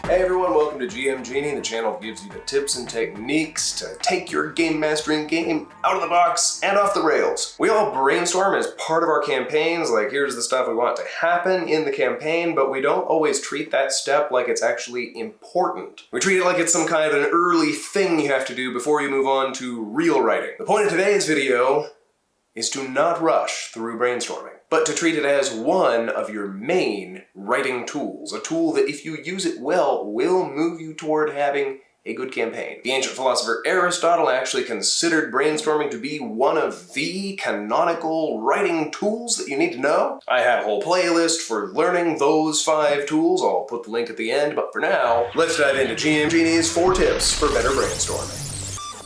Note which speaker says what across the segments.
Speaker 1: Hey everyone, welcome to GMGenie, the channel that gives you the tips and techniques to take your game mastering game out of the box and off the rails. We all brainstorm as part of our campaigns, like here's the stuff we want to happen in the campaign, but we don't always treat that step like it's actually important. We treat it like it's some kind of an early thing you have to do before you move on to real writing. The point of today's video is to not rush through brainstorming, but to treat it as one of your main writing tools, a tool that if you use it well, will move you toward having a good campaign. The ancient philosopher Aristotle actually considered brainstorming to be one of the canonical writing tools that you need to know. I have a whole playlist for learning those 5 tools. I'll put the link at the end, but for now, let's dive into GMGenie's 4 tips for better brainstorming.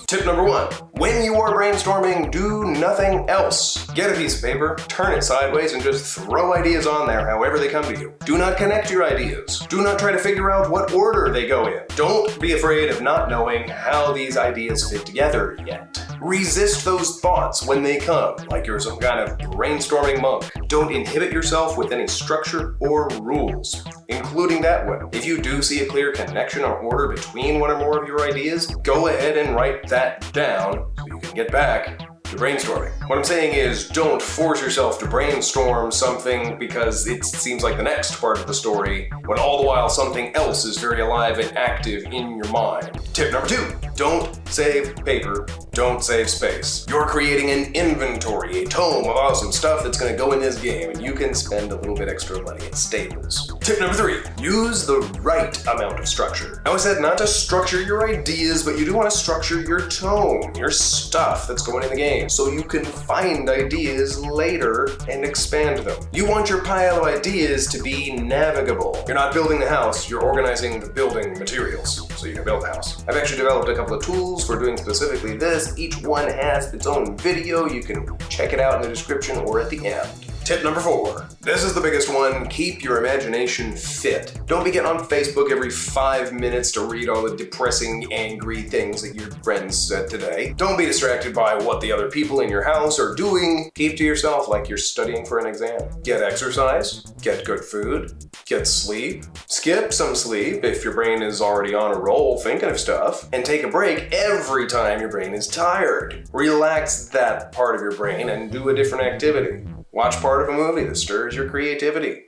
Speaker 1: Tip number 1, when you are brainstorming, do nothing else. Get a piece of paper, turn it sideways, and just throw ideas on there however they come to you. Do not connect your ideas. Do not try to figure out what order they go in. Don't be afraid of not knowing how these ideas fit together yet. Resist those thoughts when they come, like you're some kind of brainstorming monk. Don't inhibit yourself with any structure or rules, including that one. If you do see a clear connection or order between one or more of your ideas, go ahead and write that down so you can get back to brainstorming. What I'm saying is, don't force yourself to brainstorm something because it seems like the next part of the story, when all the while something else is very alive and active in your mind. Tip number 2, don't save paper, don't save space. You're creating an inventory, a tome of awesome stuff that's gonna go in this game, and you can spend a little bit extra money at Staples. Tip number 3, use the right amount of structure. Now I said not to structure your ideas, but you do want to structure your tone, your stuff that's going in the game, so you can find ideas later and expand them. You want your pile of ideas to be navigable. You're not building the house, you're organizing the building materials so you can build the house. I've actually developed a couple of tools for doing specifically this. Each one has its own video. You can check it out in the description or at the end. Tip number 4. This is the biggest one. Keep your imagination fit. Don't be getting on Facebook every 5 minutes to read all the depressing, angry things that your friends said today. Don't be distracted by what the other people in your house are doing. Keep to yourself like you're studying for an exam. Get exercise, get good food, get sleep, skip some sleep if your brain is already on a roll thinking of stuff, and take a break every time your brain is tired. Relax that part of your brain and do a different activity. Watch part of a movie that stirs your creativity.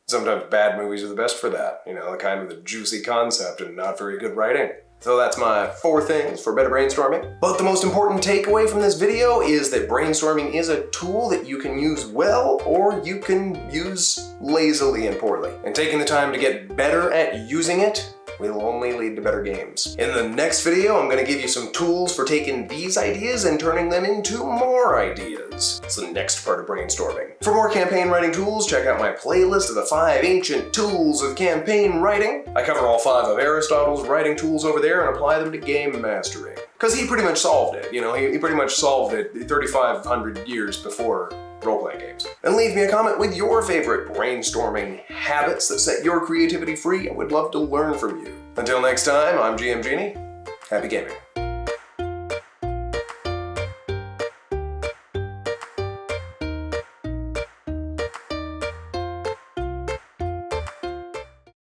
Speaker 1: Sometimes bad movies are the best for that, you know, the kind with a juicy concept and not very good writing. So that's my 4 things for better brainstorming. But the most important takeaway from this video is that brainstorming is a tool that you can use well or you can use lazily and poorly. And taking the time to get better at using it will only lead to better games. In the next video, I'm going to give you some tools for taking these ideas and turning them into more ideas. It's the next part of brainstorming. For more campaign writing tools, check out my playlist of the 5 ancient tools of campaign writing. I cover all 5 of Aristotle's writing tools over there and apply them to game mastering. Because he pretty much solved it, you know, he pretty much solved it 3,500 years before role-playing games. And leave me a comment with your favorite brainstorming habits that set your creativity free. I would love to learn from you. Until next time, I'm GMGenie. Happy gaming.